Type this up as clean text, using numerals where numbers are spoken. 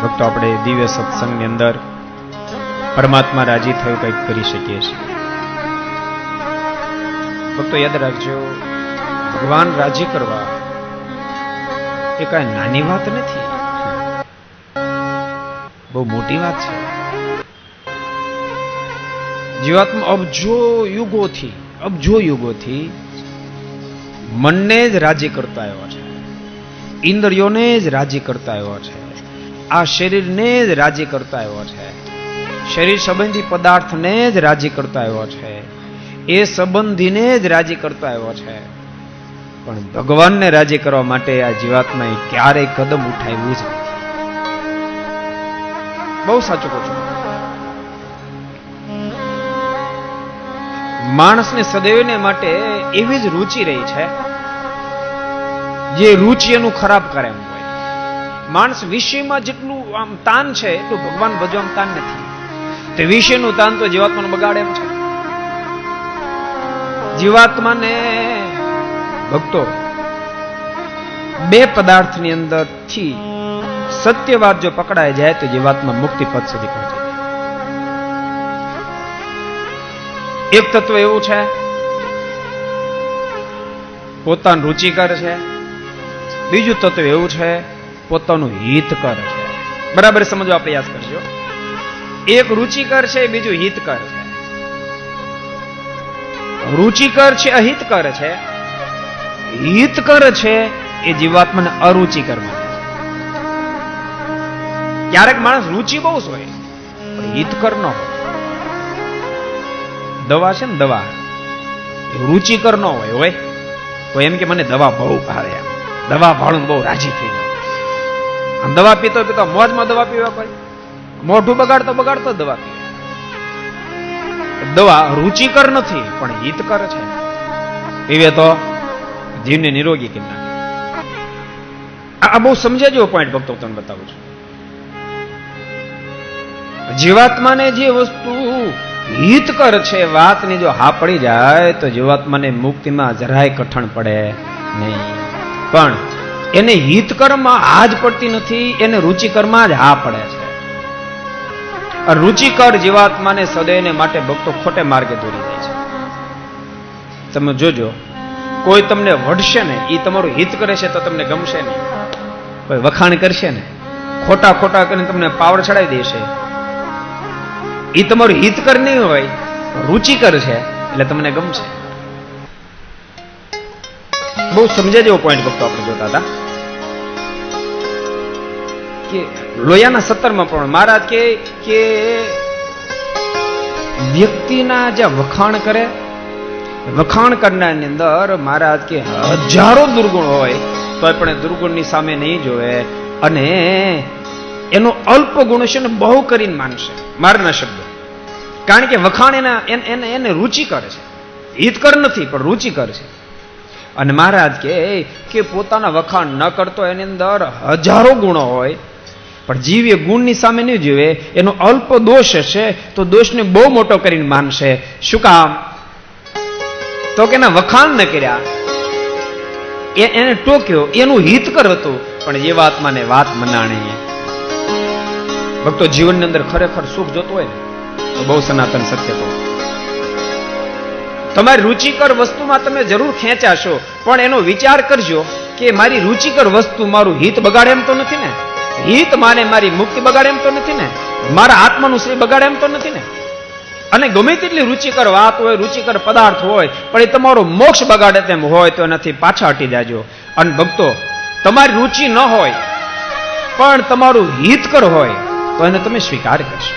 ભક્તો આપણે દિવ્ય સત્સંગની અંદર પરમાત્મા રાજી થયું કંઈક કરી શકીએ છીએ. ભક્તો યાદ રાખજો, ભગવાન રાજી કરવા એ કાંઈ નાની વાત નથી, બહુ મોટી વાત છે. જીવાત્મા અબજો યુગોથી મનને જ રાજી કરતા આવ્યો છે, ઇન્દ્રિયોને જ રાજી કરતા આવ્યો છે, આ શરીરને જ રાજી કરતા આવ્યો છે, શરીર સંબંધી પદાર્થને જ રાજી કરતા આવ્યો છે, એ સંબંધીને જ રાજી કરતા આવ્યો છે. પણ ભગવાનને રાજી કરવા માટે આ જીવાત્માએ ક્યારેય કદમ ઉઠાવ્યું જ નથી. બહુ સાચું કહું છું. માણસને સદૈવને માટે એવી જ રુચિ રહી છે જે રુચિ એનું ખરાબ કરે એમ હોય. માણસ વિષયમાં જેટલું આમ તાન છે એટલું ભગવાન ભજવામાં તાન નથી. તે વિષયનું તાન તો જીવાત્માને બગાડે એમ છે. જીવાત્માને ભક્તો બે પદાર્થની અંદરથી સત્ય વાત જો પકડાઈ જાય તો જીવાત્મા મુક્તિ પદ સુધી પહોંચે. એક તત્વ એવું છે પોતાનું રુચિકર છે, બીજું તત્વ એવું છે પોતાનું હિતકર છે. બરાબર સમજવા પ્રયાસ કરજો. એક રુચિકર છે, બીજું હિતકર છે. રુચિકર છે અહિતકર છે, હિતકર છે એ જીવાત્માને અરુચિકર માને છે. ક્યારેક માણસ રુચિ બહુ હોય પણ હિતકર ન હોય. દવા છે ને, દવા રુચિકર ન હોય. કોઈ એમ કે મને દવા બહુ ભાવે, દવા ભાળું બહુ રાજી થઈ જાય. આમ દવા પીતો મોજમાં દવા પીવા કોઈ મોઢું બગાડતો દવા પીવે. દવા રુચિકર નથી પણ હિતકર છે. પીવે તો જીવને નિરોગી કરી નાખે. આ બહુ સમજાય જેવો પોઈન્ટ ભક્તો તમને બતાવું છું. જીવાત્માને જે વસ્તુ હિતકર છે વાતની જો હા પડી જાય તો જીવાત્માને મુક્તિમાં જરાય કઠણ પડે નહીં. પણ એને હિતકરમાં હા જ પડતી નથી, એને રુચિકરમાં જ હા પડે છે. રુચિકર જીવાત્માને સદૈવને માટે ભક્તો ખોટે માર્ગે દોરી જાય છે. તમે જોજો, કોઈ તમને વઢશે ને એ તમારું હિત કરે છે તો તમને ગમશે નહીં. કોઈ વખાણ કરશે ને ખોટા કરીને તમને પાવર ચડાવી દેશે, એ તમારું હિતકર નહીં હોય, રુચિકર છે એટલે તમને ગમશે. બહુ સમજ્યા જેવો પોઈન્ટ ભક્તો આપણે જોતા હતા કે લોયાના 17માં પણ મહારાજ કે વ્યક્તિના જે વખાણ કરે, વખાણ કરનારની અંદર મહારાજ કે હજારો દુર્ગુણ હોય તો પણ દુર્ગુણની સામે નહીં જોવે અને એનો અલ્પ ગુણ છે ને બહુ કરીને માનશે. મારના શબ્દો. કારણ કે વખાણ એને રુચિકર છે, હિતકર નથી પણ રુચિકર છે. અને મહારાજ કે પોતાના વખાણ ન કરતો એની અંદર હજારો ગુણો હોય પણ જીવ એ ગુણની સામે નહીં જોવે, એનો અલ્પ દોષ હશે તો દોષને બહુ મોટો કરીને માનશે. શું કામ? તો કે એના વખાણ ન કર્યા, એને ટોક્યો, એનું હિતકર હતું પણ એ વાતમાં વાત મનાણી. ભક્તો જીવનની અંદર ખરેખર સુખ જોતો હોય ને તો બહુ સનાતન સત્ય કહો. તમારી રુચિકર વસ્તુમાં તમે જરૂર ખેંચાશો પણ એનો વિચાર કરજો કે મારી રુચિકર વસ્તુ મારું હિત બગાડે એમ તો નથી ને, હિત માને મારી મુક્તિ બગાડે એમ તો નથી ને, મારા આત્માનું શ્રી બગાડે એમ તો નથી ને. અને ગમે તેટલી રુચિકર વાત હોય, રુચિકર પદાર્થ હોય પણ એ તમારો મોક્ષ બગાડે તેમ હોય તો એનાથી પાછા હટી જાજો. અને ભક્તો તમારી રુચિ ન હોય પણ તમારું હિતકર હોય તો એને તમે સ્વીકાર કરશો.